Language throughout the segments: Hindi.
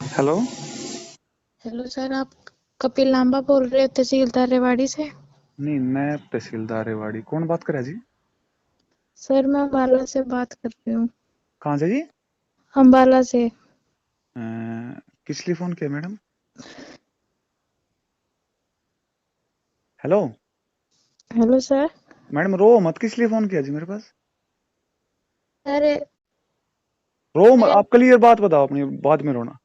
हेलो। हेलो सर, आप कपिल लांबा बोल रहे हो तहसीलदार रेवाड़ी से। नहीं, मैं तहसीलदार रेवाड़ी। कौन बात कर रहा है जी? सर मैं अम्बाला से बात कर रही हूँ। कहाँ से जी? अम्बाला से। अ, किस लिए फोन किया madam? Hello. Hello sir. Madam रो मत, किस लिए फोन किया जी मेरे पास? अरे रो मत, मैं आप क्लियर बात बताओ अपनी, बाद में रोना।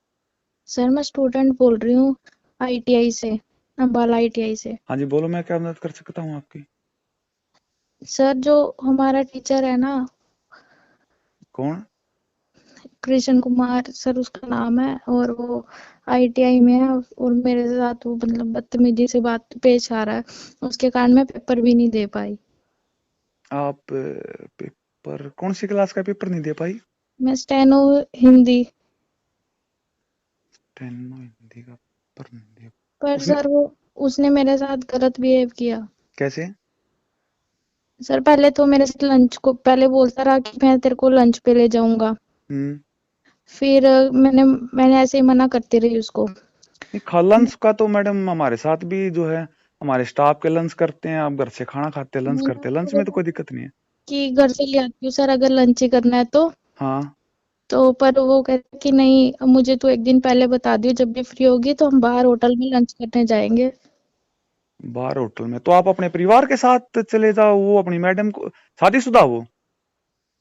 सर मैं स्टूडेंट बोल रही हूँ आईटीआई से, अम्बाला आईटीआई से। हाँ जी बोलो, मैं क्या मदद कर सकता हूँ आपकी? सर जो हमारा टीचर है ना, कौन? कृष्ण कुमार सर उसका नाम है, और वो आईटीआई में है और मेरे साथ वो मतलब बदतमीजी से बात पेश आ रहा है। उसके कारण मैं पेपर भी नहीं दे पाई। आप पेपर कौन सी क्लास का पेपर नहीं दे पाई? मैं स्टेनो हिंदी। टेनो हिंदी का पेपर नहीं दे? पर उसने सर वो उसने मेरे साथ गलत बिहेव किया। कैसे? सर पहले तो मेरे से लंच को पहले बोलता रहा कि मैं तेरे को लंच पे ले जाऊंगा। हम्म। फिर मैंने मैंने ऐसे ही मना करती रही उसको नहीं, लंच का तो मैडम हमारे साथ भी जो है, हमारे स्टाफ के लंच करते हैं, आप घर से खाना खाते हैं, लंच मैंने करते हैं, लंच उसको में तो बोला कोई दिक्कत नहीं है। कि घर से ले आती हूँ सर अगर लंच ही करना है तो। हाँ। पर वो कहते कि नहीं, मुझे तो एक दिन पहले बता दियो, जब भी फ्री होगी तो हम बाहर होटल में लंच करने जाएंगे। बाहर होटल में तो आप अपने परिवार के साथ चले जाओ, वो अपनी मैडम को, शादीशुदा वो?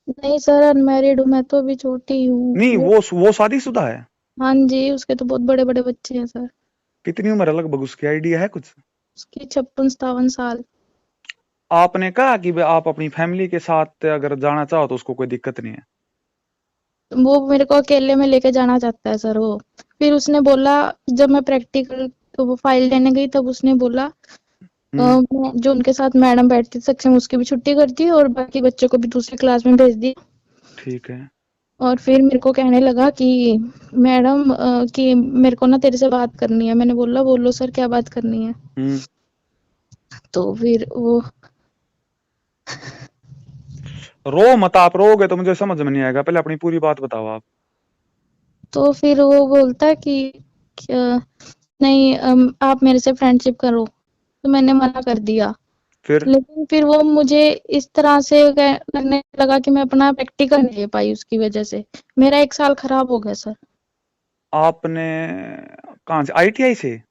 नहीं सर, अनमैरिड हूँ, मैं तो अभी छोटी हूँ नहीं, वो। वो शादीशुदा है? हाँ जी, उसके तो बहुत बड़े बड़े बच्चे हैं सर। कितनी उम्र है लगभग, उसकी आइडिया है कुछ? उसकी 56-57 साल। आपने कहा कि भाई आप अपनी फैमिली के साथ अगर जाना चाहो तो उसको कोई दिक्कत नहीं है? वो मेरे को अकेले में लेके जाना चाहता है सर वो। फिर उसने बोला, जब मैं प्रैक्टिकल तो वो फाइल लेने गई तब उसने बोला, हम्म। जो उनके साथ मैडम बैठती थी सक्षम, उसकी भी छुट्टी कर दी और बाकी बच्चों को भी दूसरी क्लास में भेज दी। ठीक है। और फिर मेरे को कहने लगा कि मैडम कि मेरे को ना तेरे से बात करनी है। मैंने बोला बोलो सर, क्या बात करनी है। हम्म। तो फिर वो रो मत, आप रोगे तो मुझे समझ में नहीं आएगा, पहले अपनी पूरी बात बताओ आप। वो बोलता कि नहीं, आप मेरे से फ्रेंडशिप करो। तो मैंने मना कर दिया। फिर लेकिन फिर वो मुझे इस तरह से करने लगा कि मैं अपना प्रैक्टिकल नहीं दे पाई उसकी वजह से। मेरा 1 साल खराब हो गया सर। आपने कहाँ से, आईटीआई से?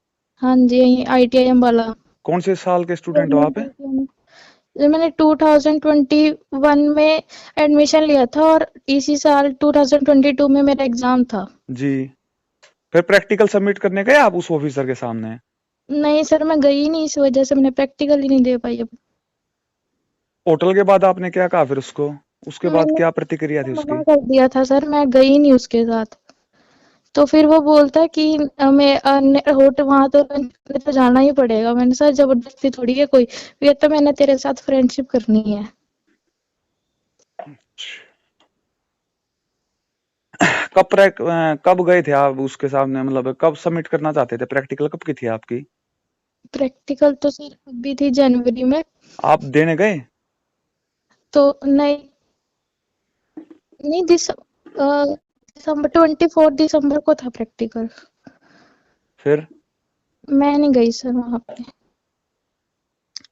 हाँ जी, यही आईटीआई अम्बाला। कौन से साल के स्टूडेंट हो गवर्नमेंट आप? जब मैंने 2021 में एडमिशन लिया था और इसी साल 2022 में मेरा एग्जाम था। जी। फिर प्रैक्टिकल सबमिट करने गए आप उस ऑफिसर के सामने? नहीं सर, मैं गई नहीं, इस वजह से मैंने प्रैक्टिकल ही नहीं दे पाई अब। होटल के बाद आपने क्या कहा फिर उसको? उसके बाद मैंने क्या प्रतिक्रिया थी मना उसकी? कर दिया था सर, मैं गई नहीं उसके साथ। तो फिर वो बोलता है कि होट वहां तो लंच करने तो जाना ही पड़ेगा। मैंने सर जबरदस्ती थोड़ी है कोई, ये तो मैंने तेरे साथ फ्रेंडशिप करनी है। कब गए थे आप उसके सामने, मतलब कब सबमिट करना चाहते थे? प्रैक्टिकल कब की थी आपकी? प्रैक्टिकल तो सर अभी थी जनवरी में। आप देने गए? तो नहीं, नहीं दिसंबर 24 दिसंबर को था प्रैक्टिकल। फिर मैं नहीं गई सर वहां पे।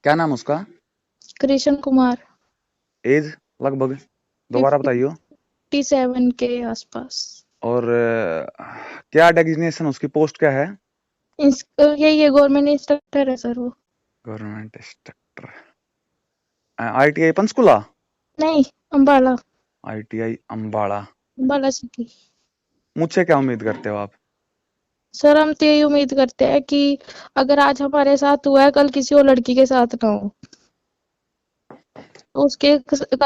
क्या नाम उसका? कृष्ण कुमार। एज लगभग दोबारा फिफ्टी बताइयो। 57 के आसपास। और क्या डेजिग्नेशन, उसकी पोस्ट क्या है? यही है, गवर्नमेंट इंस्ट्रक्टर है सर वो। Government instructor. आईटीआई पंचकुला? नहीं, अम्बाला। आईटीआई अंबाड़ा। अम्बाला सिटी। मुझसे क्या उम्मीद करते हो आप? सर हम तो यही उम्मीद करते हैं कि अगर आज हमारे साथ हुआ है, कल किसी और लड़की के साथ ना हो। तो उसके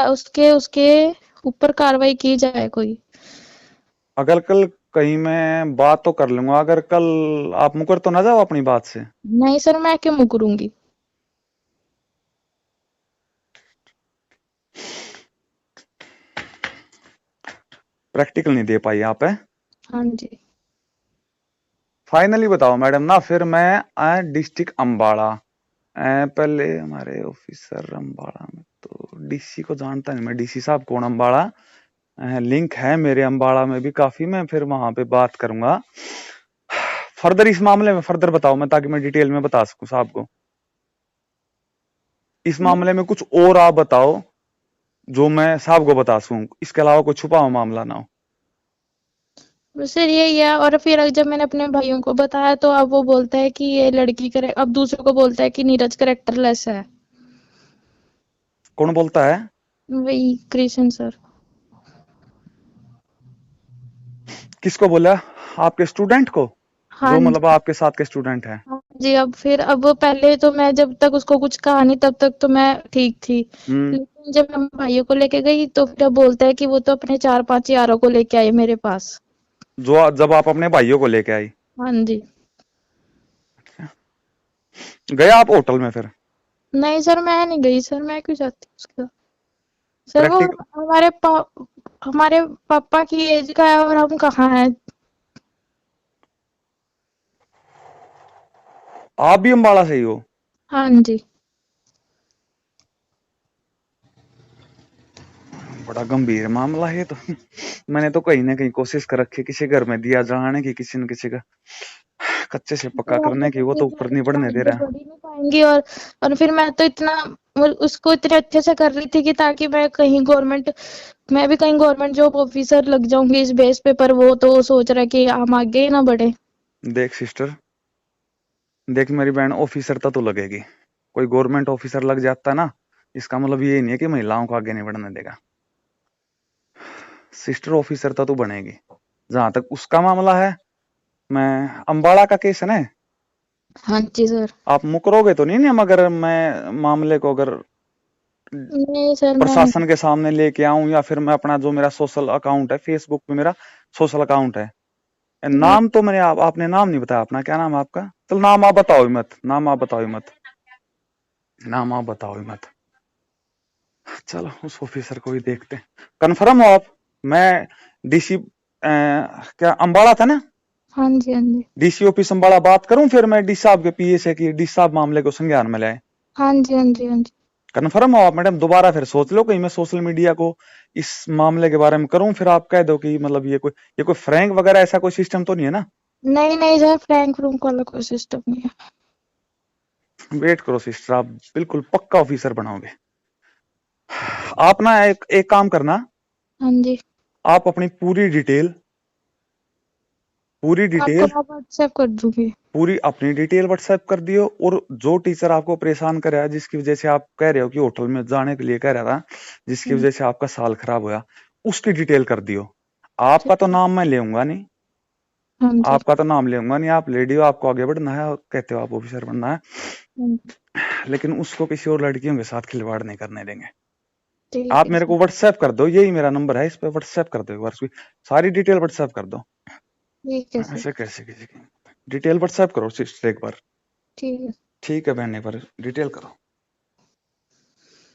उसके उसके ऊपर कार्रवाई की जाए कोई। अगर कल कहीं मैं बात तो कर लूंगा, अगर कल आप मुकर तो ना जाओ अपनी बात से? नहीं सर, मैं क्यों मुकरूंगी। प्रैक्टिकल नहीं दे पाई आप है? हाँ जी। फाइनली बताओ मैडम ना, फिर मैं डिस्ट्रिक्ट अम्बाड़ा, पहले हमारे ऑफिसर अम्बाड़ा में तो डीसी को जानता नहीं मैं, डीसी साहब कौन अम्बाड़ा? लिंक है मेरे अम्बाड़ा में भी काफी, मैं फिर वहां पे बात करूंगा फर्दर इस मामले में। फर्दर बताओ मैं, ताकि मैं डिटेल में बता सकूं साहब को। इस मामले में कुछ और आप बताओ जो मैं साहब को बता सकूं, इसके अलावा कोई छुपा हुआ मामला ना हो। सर यही है। और फिर जब मैंने अपने भाइयों को बताया तो अब वो बोलता है कि ये लड़की करे, अब दूसरों को बोलता है कि नीरज करेक्टरलेस है। कौन बोलता है? वही कृष्ण सर। किसको बोला? आपके स्टूडेंट को? हाँ जो जी। मतलब आपके साथ के स्टूडेंट है? हाँ जी। अब फिर अब वो पहले तो मैं जब तक उसको कुछ कहा नहीं तब तक तो मैं ठीक थी, हम्म। लेकिन जब मैं भाइयों को लेके गई तो फिर अब बोलता है कि वो तो अपने 4-5 यारों को लेके आए मेरे पास। जो जब आप अपने भाइयों को लेके आई, हाँ जी। गए आप होटल में फिर? नहीं सर, मैं नहीं गई सर, मैं क्यों जाती उसके साथ? सर वो प्रैक्टिक हमारे पापा की एज का है और हम कहाँ हैं। आप भी अम्बाड़ा से ही हो? हाँ जी। बड़ा गंभीर मामला है ये तो। मैंने तो कहीं ना कहीं कोशिश कर रखी किसी घर में दिया जलाने की, किसी न किसी का कच्चे से पक्का फिर हम करने की, वो तो तो इतना ऊपर नहीं कुछ बढ़ने दे आगे रहा। बढ़ ही नहीं पाएंगी। और फिर मैं तो इतना उसको इतने अच्छे से कर रही थी कि ताकि मैं भी कहीं गवर्नमेंट जॉब ऑफिसर लग जाऊंगी इस बेस पे, पर वो तो सोच रहा है कि हम आगे ही ना बढ़े। देख सिस्टर, देख मेरी बहन, ऑफिसर तो लगेगी। कोई गवर्नमेंट ऑफिसर लग जाता है ना, इसका मतलब ये नहीं है कि महिलाओं को आगे नहीं बढ़ने देगा। सिस्टर ऑफिसर तो बनेगी। जहां तक उसका मामला है, मैं अम्बाड़ा का केस है ना, हाँ जी सर। आप मुकरोगे तो नहीं ना? मगर मैं मामले को अगर नहीं सर, मैं नहीं। प्रशासन के सामने लेके आऊं, या फिर मैं अपना जो मेरा सोशल अकाउंट है फेसबुक पे, मेरा सोशल अकाउंट है। नहीं नाम तो मैंने आपने नाम नहीं बताया अपना, क्या नाम है आपका? चलो नाम आप बताओ ही मत, नाम आप बताओ ही मत, नाम आप बताओ ही मत। चलो उस ऑफिसर को ही देखते। कन्फर्म हो आप? मैं डीसी क्या अम्बाड़ा था ना? हाँ जी। हाँ जी। डीसी ऑफिस अम्बाड़ा बात करूं फिर मैं डी साहब के पीए से, कि डी साहब मामले को संज्ञान में लाए? हाँ जी। हाँ जी। हाँ जी। कन्फर्म हो आप मैडम? दोबारा फिर सोच लो, कहीं मैं सोशल मीडिया को इस मामले के बारे में करूं, फिर आप कह दो कि मतलब ये कोई फ्रैंक वगैरह ऐसा कोई सिस्टम तो नहीं है ना? नहीं नहीं सर, फ्रैंक फ्रूंक वाला कोई सिस्टम नहीं है। वेट करो सिस्टर, आप बिल्कुल पक्का ऑफिसर बनाओगे। आप ना एक काम करना, हाँ जी। आप अपनी पूरी आपको डिटेल, मैं व्हाट्सएप कर दूंगी। पूरी अपनी डिटेल व्हाट्सएप कर दियो। और जो टीचर आपको परेशान कर रहा है, जिसकी वजह से आप कह रहे हो कि होटल में जाने के लिए कह रहा था, जिसकी हम्म, वजह से आपका साल खराब होया, उसकी डिटेल कर दियो। आपका ठीक तो है। नाम मैं लेऊंगा नहीं, हाँ जी। आपका तो नाम लेऊंगा नहीं, आप लेडी हो, आपको आगे बढ़ना है, कहते हो आप ऑफिसर बनना है, हम्म, लेकिन उसको किसी और लड़कियों के साथ खिलवाड़ नहीं करने देंगे। ठीक आप है मेरे सर। को व्हाट्सएप कर दो, यही मेरा नंबर है, इस पे व्हाट्सएप कर दो एक बार, उसकी सारी डिटेल व्हाट्सएप कर दो। ठीक है सर। ऐसे कैसे किसी की डिटेल व्हाट्सएप करो सिस्टर एक बार। ठीक है। ठीक है बहन, एक बार डिटेल करो।